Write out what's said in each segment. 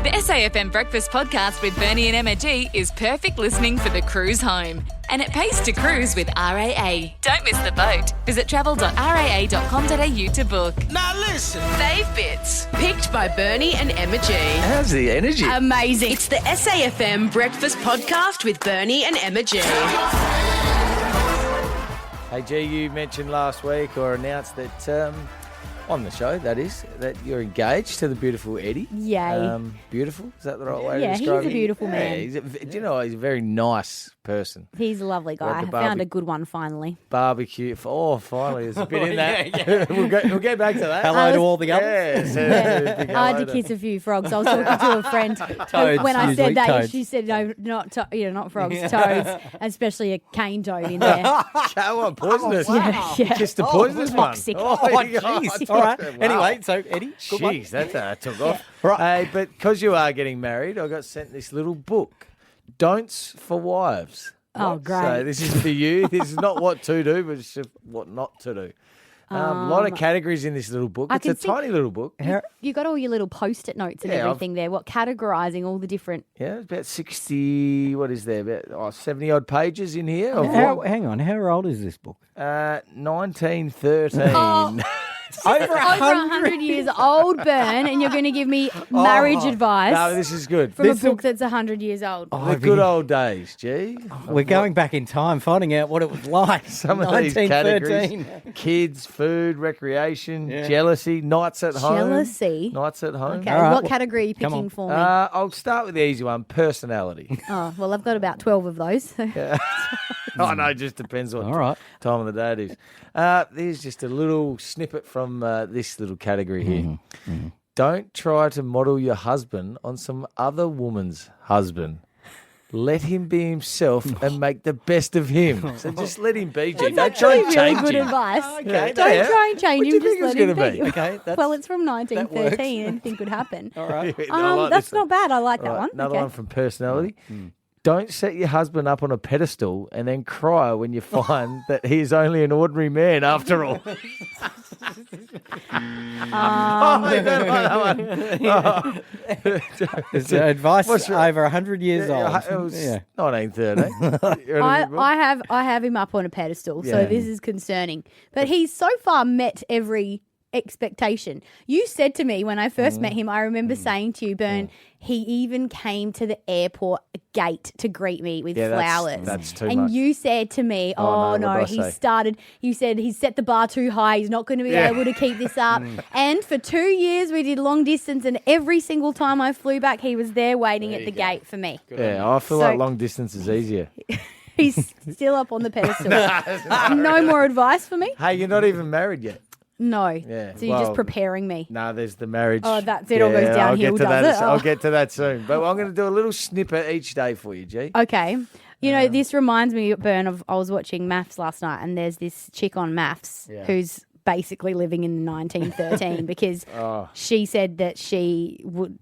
The SAFM Breakfast Podcast with Bernie and Emma G is perfect listening for the cruise home. And it pays to cruise with RAA. Don't miss the boat. Visit travel.raa.com.au to book. Now listen. Fave Bits, picked by Bernie and Emma G. How's the energy? Amazing. It's the SAFM Breakfast Podcast with Bernie and Emma G. Hey, G, you mentioned last week or announced that on the show, that is, that you're engaged to the beautiful Eddie. Yay. Beautiful? Is that the right way to Yeah, describe he's a beautiful man. do you know, he's a very nice person. He's a lovely guy. I found a good one finally. Barbecue. Oh, finally, there's a bit in that. We'll get back to that. Hello to all the others. I had to kiss a few frogs. I was talking to a friend when I said that. Toads. She said, "No, not frogs, toads, especially a cane toad in there." Come on, poisonous. Yeah. You kissed a poisonous one. toxic. Oh, jeez. All right. Anyway, so Eddie, good one. Jeez, that took off. Right. Hey, but because you are getting married, I got sent this little book, Don'ts for Wives. Oh, great. So this is for you. This is not what to do, but it's just what not to do. A lot of categories in this little book. It's a tiny little book. You got all your little post-it notes and Yeah, everything there. What categorizing all the different? Yeah, it's about 60, what is there, about 70-odd pages in here. Hang on, how old is this book? 1913. Oh. Over Over 100 years old, Bern, and you're going to give me marriage advice No, this is good. from a book that's 100 years old. The good old days, G. We're going back in time, finding out what it was like. Some of these categories: kids, food, recreation, jealousy, nights at home. Jealousy? Nights at home. Okay, All right. what category are you picking for me? I'll start with the easy one, personality. Oh, well, I've got about 12 of those. Oh, no, it just depends what All right. time of the day it is. There's just a little snippet from this little category here. Don't try to model your husband on some other woman's husband. Let him be himself and make the best of him. So just let him be, G. Don't try and really change good him. advice. Okay, Don't yeah. try and change What do him, you just think let it's him gonna be. be? Okay, that's, Well, it's from works. 1913. Anything could happen. all right. I like That's this one. not bad. I like that All right, one. Another Okay. one from personality. Don't set your husband up on a pedestal and then cry when you find that he is only an ordinary man after all. It's advice What's your- over 100 years old. It was Yeah. 1913. I have him up on a pedestal, so Yeah. this is concerning. But he's so far met every expectation. You said to me when I first met him, I remember saying to you, Bern, he even came to the airport gate to greet me with Yeah, flowers. that's too and much. you said to me, Oh, oh, no, no, what did I say? you said he's set the bar too high. He's not going to be able to keep this up. And for 2 years we did long distance, and every single time I flew back, he was there waiting at the gate for me. Yeah, I feel So- like long distance is easier. He's still up on the pedestal. No more advice for me? Hey, you're not even married yet. No. Yeah, So you're well- just preparing me. No, there's the marriage. Oh, that's it, all goes I'll downhill, get to that. does it? I'll Oh. get to that soon. But I'm going to do a little snippet each day for you, G. Okay. You know, this reminds me, Bern, of I was watching MAFS last night, and there's this chick on MAFS who's basically living in 1913 because she said that she would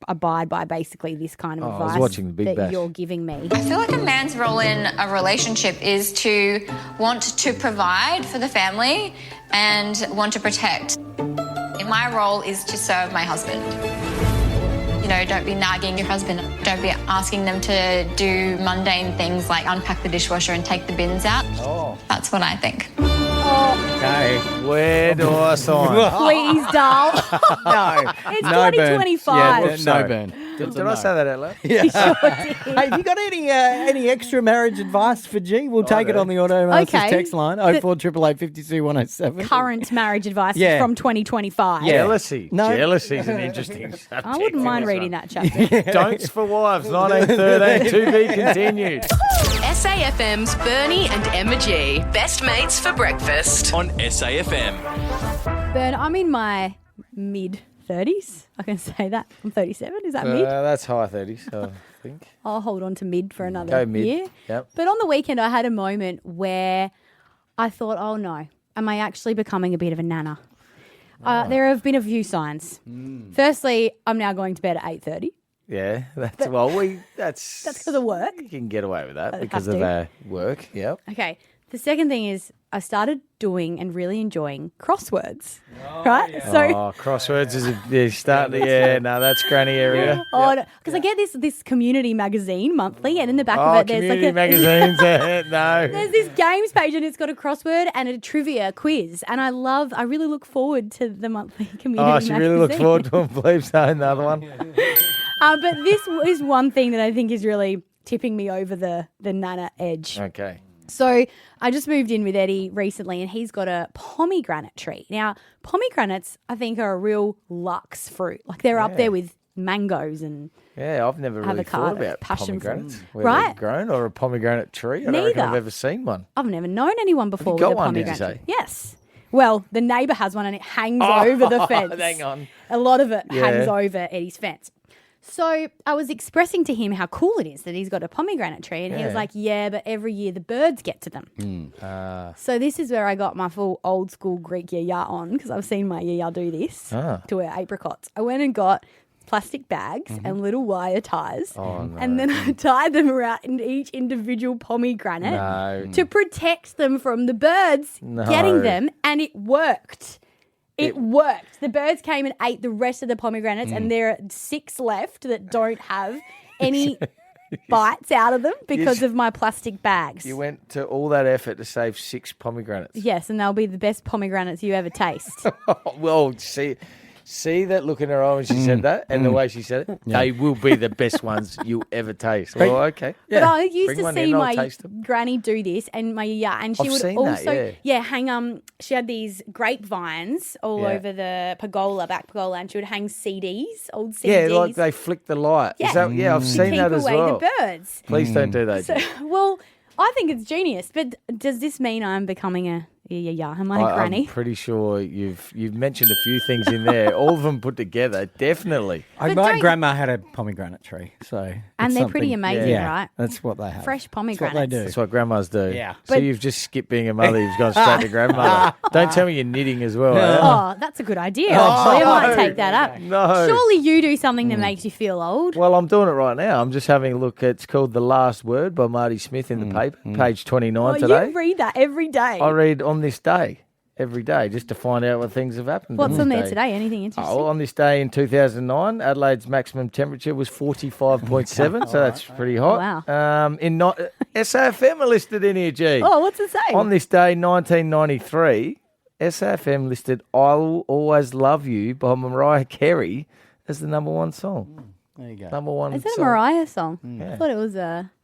abide by basically this kind of I was advice watching the Big that Bash. you're giving me. I feel like a man's role in a relationship is to want to provide for the family and want to protect. My role is to serve my husband. You know, don't be nagging your husband. Don't be asking them to do mundane things like unpack the dishwasher and take the bins out. That's what I think. Okay. Where do I sign? Please, doll. No. It's No, Bern. 2025. Yeah, no, Sorry. Bern. Did I say that out loud? Hey, have you got any extra marriage advice for G? We'll take it on the Auto Masters Okay. text line, 0488 52 107. Current marriage advice Yeah. from 2025. Yeah. Jealousy. No. Jealousy is an interesting subject. I wouldn't mind in this reading one. that chapter. Don'ts for Wives, 1913, to be continued. SAFM's Bernie and Emma G. Best mates for breakfast. On SAFM. Bern, I'm in my mid-30s. I can say that. I'm 37. Is that mid? That's high 30s, I think. I'll hold on to mid for another Go mid. year. Yep. But on the weekend, I had a moment where I thought, oh no, am I actually becoming a bit of a nana? There have been a few signs. Firstly, I'm now going to bed at 8:30. Yeah, that's That's because because of work. You can get away with that I because have of to. our work. Yep. Okay. The second thing is I started doing and really enjoying crosswords. Right? yeah. So Crosswords is that's granny area. because I get this community magazine monthly, and in the back of it there's community like magazines. No. there's this games page, and it's got a crossword and a trivia quiz, and I really look forward to the monthly community magazine. She really looks forward to them. Please say another one. But this is one thing that I think is really tipping me over the Nanna edge. Okay. So I just moved in with Eddie recently, and he's got a pomegranate tree. Now, pomegranates, I think, are a real luxe fruit. Like they're up there with mangoes and Yeah, I've never really thought avocados, about passion pomegranates. fruit. Where Right. they've grown or a pomegranate tree. I don't reckon Neither. I've ever seen one. I've never known anyone before got with a one, did you pomegranate say? tree. Yes. Well, the neighbour has one, and it hangs over the fence. Hang on. A lot of it Yeah. hangs over Eddie's fence. So I was expressing to him how cool it is that he's got a pomegranate tree, and he was Yeah. like, yeah, but every year the birds get to them. So this is where I got my full old school Greek yaya on, because I've seen my yaya do this to her apricots. I went and got plastic bags and little wire ties, and then I tied them around each individual pomegranate to protect them from the birds getting them, and it worked. It worked. The birds came and ate the rest of the pomegranates, and there are 6 left that don't have any bites out of them because of my plastic bags. You went to all that effort to save 6 pomegranates. Yes, and they'll be the best pomegranates you ever taste. Well, see that look in her eye when she said that, and the way she said it. They will be the best ones you ever taste. Well, okay. But I used Bring to one see in, I'll my taste them. granny do this, and my and she I've would seen that, also hang she had these grapevines all Yeah. over the back pergola, and she would hang CDs, old CDs. Yeah, like they flick the light. Yeah. Is that, I've to seen keep that as away well. the birds. Please don't do that. So, well, I think it's genius, but does this mean I'm becoming a am I a granny? I'm pretty sure you've mentioned a few things in there. All of them put together, definitely. My don't- grandma had a pomegranate tree, so And it's they're pretty something- amazing, yeah, right? That's what they have. Fresh That's what they pomegranates. do. That's what grandmas do. Yeah. So But- you've just skipped being a mother. You've gone straight to grandmother. Don't tell me you're knitting as well. eh? Oh, that's a good idea. Actually, I might take that up. No. Surely you do something that makes you feel old. Well, I'm doing it right now. I'm just having a look. It's called The Last Word by Marty Smith in the paper, page 29 today. You read that every day. I read on this day, every day, just to find out what things have happened. What's on on this there day. today? Anything interesting? Oh, on this day in 2009, Adelaide's maximum temperature was 45.7, so that's pretty hot. Wow. SAFM are listed in here, G. Oh, what's it say? On this day, 1993, SAFM listed I'll Always Love You by Mariah Carey as the number 1 song. There you go. Number 1 Is that a song. Mariah song? I thought it was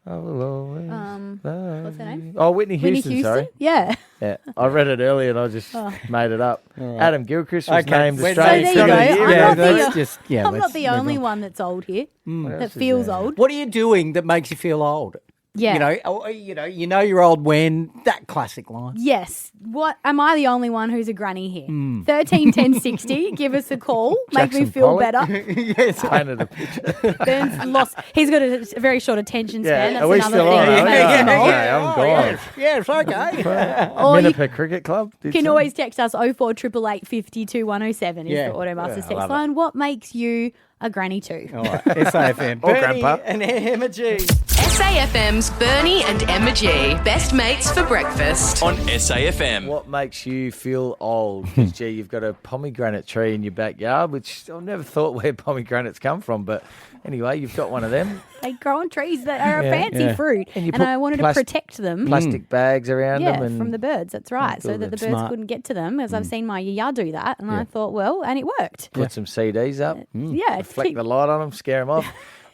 I will always love what's her name? you. Oh, Whitney Houston, Whitney Houston? sorry. Yeah. Yeah, I read it earlier and I just made it up. Adam Gilchrist was named So Australian there you Singer of the go. Year. I'm Yeah, not the- let's just I'm not let's the move only on. one that's old here. That else is feels there? old. What are you doing that makes you feel old? Yeah. You know you're old when that classic line. Yes. What am I the only one who's a granny here? 13 10 60. Give us a call. Make me Jackson feel Pollock. better. Yes. Painted a picture. Bern's lost. He's got a very short attention span. Yeah, That's are we another still thing on? that makes him old. Okay, I'm gone. Yes, okay. Or you Minipet Cricket Club. did can something. always text us 04888 50 2107 is Yeah. the Automasters I text love line. What makes you a granny too? All right. SAFM. Or Bernie Grandpa. and Emma G. SAFM's Bernie and Emma G. Best mates for breakfast. On SAFM. What makes you feel old? 'Cause, gee, you've got a pomegranate tree in your backyard, which I've never thought where pomegranates come from. But anyway, you've got one of them. They grow on trees that are a Yeah, fancy yeah. fruit. And you And put I wanted to protect them. Plastic bags around Yeah, them. And from the birds. That's right. So that the birds Smart. couldn't get to them, as I've seen my yaya do that. And I thought, well, and it worked. put some CDs up. Yeah. Fleck the light on them, scare them off.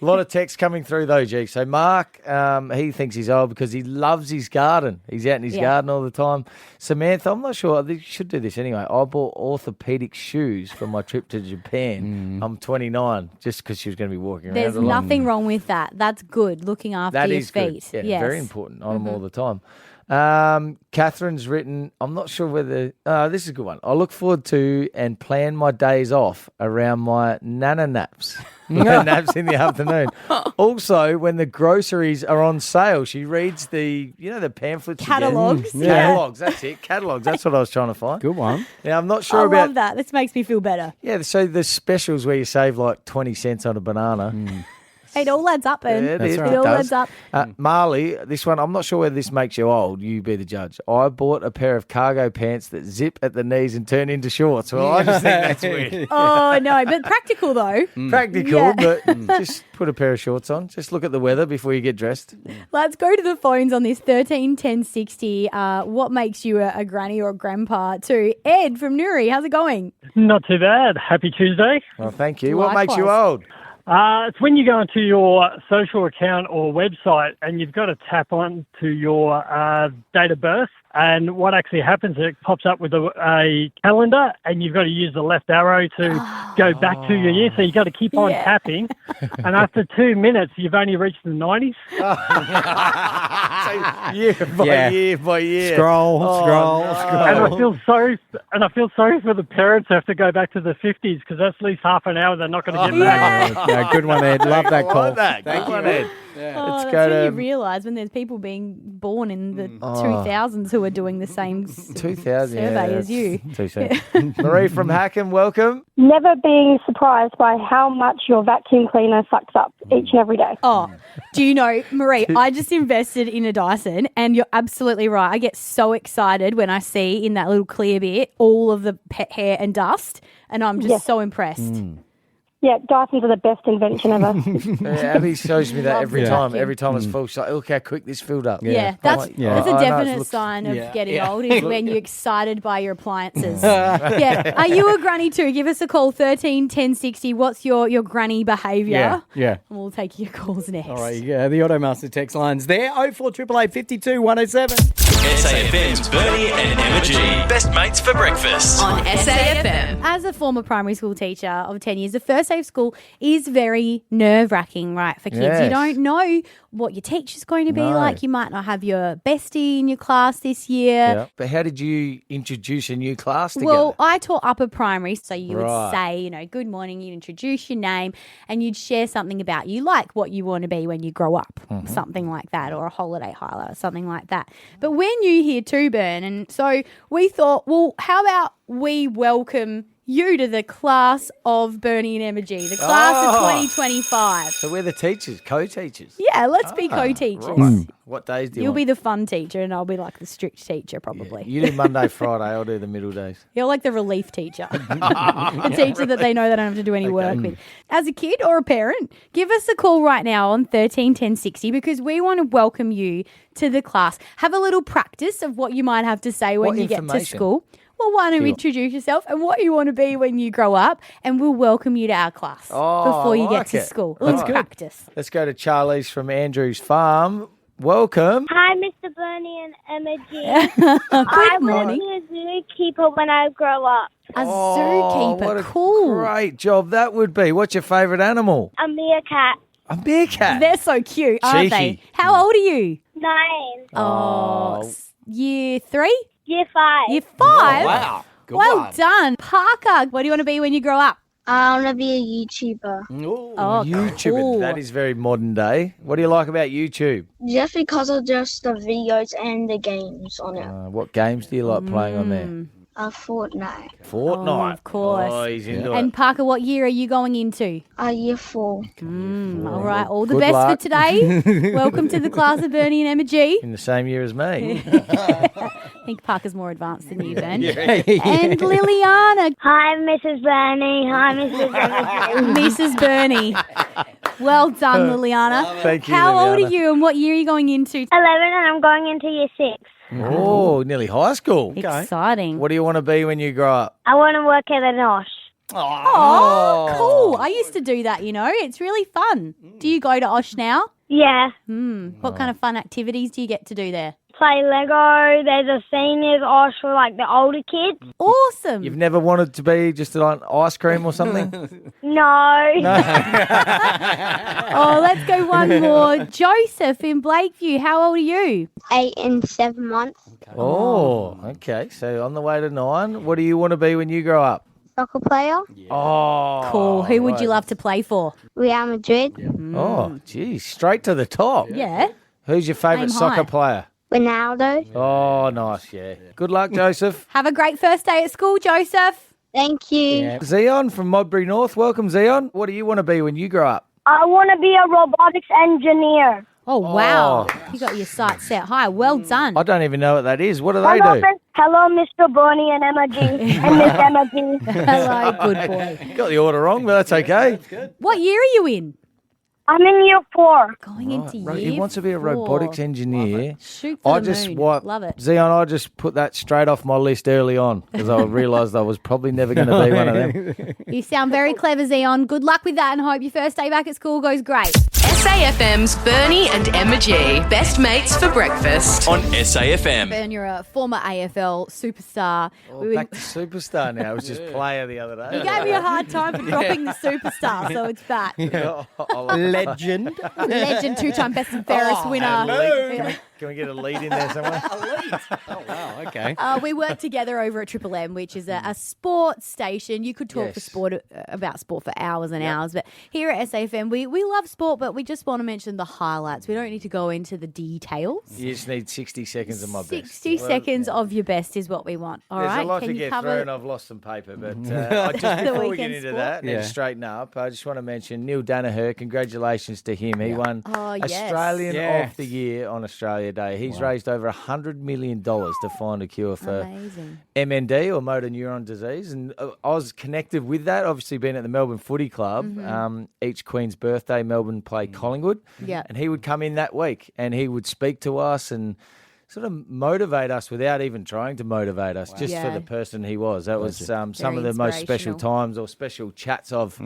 A lot of text coming through though, G. So Mark, he thinks he's old because he loves his garden. He's out in his Yeah. garden all the time. Samantha, I'm not sure. You should do this anyway. I bought orthopedic shoes for my trip to Japan. I'm 29, just because she was going to be walking around There's a lot. nothing wrong with that. That's good. Looking after That your is feet. good. Yeah, Yes. very important on them all the time. Catherine's written, I'm not sure whether, this is a good one. I look forward to and plan my days off around my Nanna naps. Naps in the afternoon. Also, when the groceries are on sale, she reads the pamphlets. again. Catalogues, yeah. Catalogues, that's it. Catalogues, that's what I was trying to find. Good one. Now, I'm not I sure about love that. This makes me feel better. Yeah, so the specials where you save like 20 cents on a banana. It all adds up, Ben. Yeah, That's it right. It all does. adds up. Marley, this one, I'm not sure whether this makes you old. You be the judge. I bought a pair of cargo pants that zip at the knees and turn into shorts. Well, I just think that's weird. Oh, no, but practical, though. Practical, Yeah. but just put a pair of shorts on. Just look at the weather before you get dressed. Let's go to the phones on this 13 10 60. What makes you a granny or a grandpa to Ed from Newry? How's it going? Not too bad. Happy Tuesday. Well, thank you. What makes you Likewise. old? It's when you go into your social account or website and you've got to tap on to your date of birth. And what actually happens, it pops up with a calendar and you've got to use the left arrow to go back to your year. So you've got to keep on tapping. And after 2 minutes, you've only reached the 90s. Year by year. Scroll. And I feel sorry for the parents who have to go back to the 50s because that's at least half an hour they're not going to get back. Yeah, good one, Ed. Love that I call. like that. Thank Good you. one, Ed. Oh, Let's that's go when you to realise when there's people being born in the 2000s who are doing the same 2000. survey as you. Too soon. Marie from Hackham, welcome. Never being surprised by how much your vacuum cleaner sucks up each and every day. Oh, do you know, Marie, I just invested in a Dyson and you're absolutely right. I get so excited when I see in that little clear bit all of the pet hair and dust and I'm just so impressed. Yeah, Dysons are the best invention ever. Abby shows me that Love every the time. vacuum. Every time it's full, she's like, look how quick this filled up. Yeah, that's I'm like, a I know, it definite looks- sign of Yeah. getting old is when you're excited by your appliances. Yeah. Are you a granny too? Give us a call, 13 10 60. What's your granny behaviour? Yeah. And we'll take your calls next. All right, yeah, the Automaster text line's there. 04888 52 107. SAFM's Bernie and Emma G. Best mates for breakfast. On SAFM. As a former primary school teacher of 10 years, the first day of school is very nerve-wracking, right, for kids. Yes. You don't know what your teacher's going to be No. like. You might not have your bestie in your class this year. Yeah. But how did you introduce a new class together? Well, I taught upper primary, so you would Right. say, good morning, you'd introduce your name, and you'd share something about you, like what you want to be when you grow up, something like that, or a holiday highlight, or something like that. But we're new here too, Bern, and so we thought, well, how about we welcome you to the class of Bernie and Emma G, the class of 2025. so we're the teachers, co-teachers. Yeah, let's be co-teachers. Right. What days do you You'll want? be the fun teacher, and I'll be like the strict teacher, probably. You do Monday, Friday. I'll do the middle days. You're like the relief teacher, the teacher that they know they don't have to do any work with. As a kid or a parent, give us a call right now on 13 10 60 because we want to welcome you to the class. Have a little practice of what you might have to say when What you get to information? school. Well, why don't you Sure. introduce yourself and what you want to be when you grow up, and we'll welcome you to our class before you I get like to it. school. Let's That's good. practice. Let's go to Charlie's from Andrew's Farm. Welcome. Hi, Mr. Bernie and Emma G. Good morning. a zookeeper when I grow up. A Oh, what zookeeper. a Cool. great job that would be. What's your favourite animal? A meerkat. A meerkat. They're so cute, aren't they? Cheeky. How old are you? 9. Year 3? Year 5. Year 5? Wow. Good Well one. done. Parker, what do you want to be when you grow up? I want to be a YouTuber. Oh, YouTube. cool. That is very modern day. What do you like about YouTube? Just because of just the videos and the games on it. What games do you like playing on there? Fortnite. Fortnite. Oh, of course. Oh, he's into And it. Parker, what year are you going into? Year 4. All right, all the Good best luck. for today. Welcome to the class of Bernie and Emma G. In the same year as me. I think Parker's more advanced than you, Ben. And Liliana, Hi, Mrs. Bernie. Hi, Mrs. Emma G. Mrs. Bernie. Well done, Liliana. Thank you, How old Liliana. are you and what year are you going into? 11 and I'm going into year 6. Oh, nearly high school. Exciting. What do you want to be when you grow up? I want to work at an OSH. Oh, cool. I used to do that, It's really fun. Do you go to Osh now? Yeah. What kind of fun activities do you get to do there? Play Lego. There's a seniors OSH for like the older kids. Awesome. You've never wanted to be just on ice cream or something? No. Oh, let's go one more. Joseph in Blakeview, how old are you? 8 and 7 months. Oh, okay. So on the way to 9, what do you want to be when you grow up? Soccer player. Oh, Cool. Who would you right. love to play for? Real Madrid. Oh, geez, straight to the top. Yeah. Who's your favourite Aim soccer high. player? Ronaldo. Oh, nice, yeah. Good luck, Joseph. Have a great first day at school, Joseph. Thank you. Zion from Modbury North. Welcome, Zion. What do you want to be when you grow up? I want to be a robotics engineer. Oh, wow. You got your sights set high. Well done. I don't even know what that is. What do they do? Hello, Mr. Bernie and Emma G. and Miss Emma G. Hello, good boy. Got the order wrong, but that's okay. What year are you in? I'm in year 4. Going into year He wants to be a 4. robotics engineer. Shoot for the moon. Love it. Zion, I just put that straight off my list early on because I realised I was probably never going to be one of them. You sound very clever, Zion. Good luck with that and hope your first day back at school goes great. SAFM's Bernie and Emma G. Best mates for breakfast. On SAFM. Bern, you're a former AFL superstar. Back to superstar now. It was just player the other day. You gave me a hard time for dropping the superstar, so it's back. Legend. Legend, 2-time best and fairest winner. Can we get a lead in there somewhere? A lead. Oh, wow. Okay. We work together over at Triple M, which is a sports station. You could talk about sport for hours and hours, but here at SAFM, we love sport, but we just want to mention the highlights. We don't need to go into the details. You just need 60 seconds of my best. 60 seconds of your best is what we want. All right. There's a lot Can to you get cover through, and I've lost some paper. But before we get into sport? that, and straighten up, I just want to mention Neil Danaher. Congratulations to him. He won Australian of the Year on Australia Day. He's raised over $100 million to find a cure for MND, or motor neuron disease. And I was connected with that, obviously being at the Melbourne Footy Club. Each Queen's birthday, Melbourne play Collingwood. Yeah. And he would come in that week and he would speak to us and sort of motivate us without even trying to motivate us, just for the person he was. That was some of the most special times or special chats I've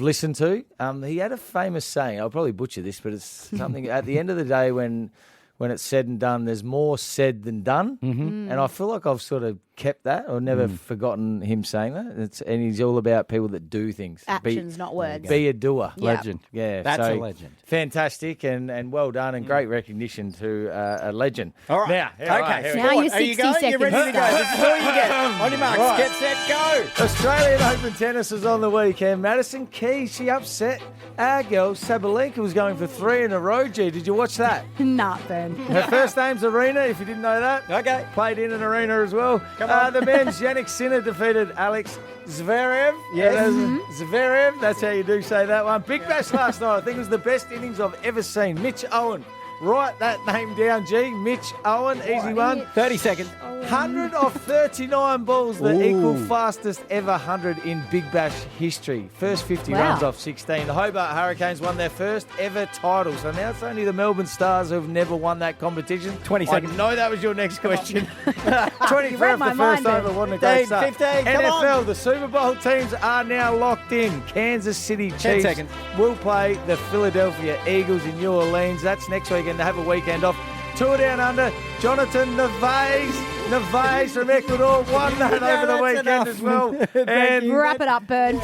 listened to. He had a famous saying, I'll probably butcher this, but it's something at the end of the day when it's said and done, there's more said than done. And I feel like I've sort of kept that or never forgotten him saying that. And he's all about people that do things. Actions, not words. Be a doer. Legend. Yeah. That's a legend. Fantastic and well done and great recognition to a legend. All right. Now you're 60 seconds. You're ready to go. This is all you get. On your marks, get set, go. Australian Open tennis was on the weekend. Madison Keys, she upset our girl Sabalenka, was going for 3 in a row. G, did you watch that? Nah, Bern. Her first name's Arena, if you didn't know that. Okay. Played in an arena as well. The men's Yannick Sinner defeated Alex Zverev. Yes. Zverev, that's how you do say that one. Big bash last night. I think it was the best innings I've ever seen. Mitch Owen. Write that name down, G. Mitch Owen, easy one. 30 seconds. 100 off 39 balls, the equal fastest ever 100 in Big Bash history. First 50 runs off 16. The Hobart Hurricanes won their first ever title. So now it's only the Melbourne Stars who've never won that competition. 20 seconds. I know that was your next question. 23 off the mind, first over. Wasn't a great start. 15, come NFL, on. the Super Bowl teams are now locked in. Kansas City 10 Chiefs seconds. will play the Philadelphia Eagles in New Orleans. That's next weekend. They have a weekend off. Tour Down Under, Jonathan Neves from Ecuador won that over the weekend as well. And Wrap it up, Bern.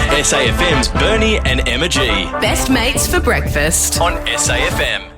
SAFM's Bernie and Emma G. Best mates for breakfast. On SAFM.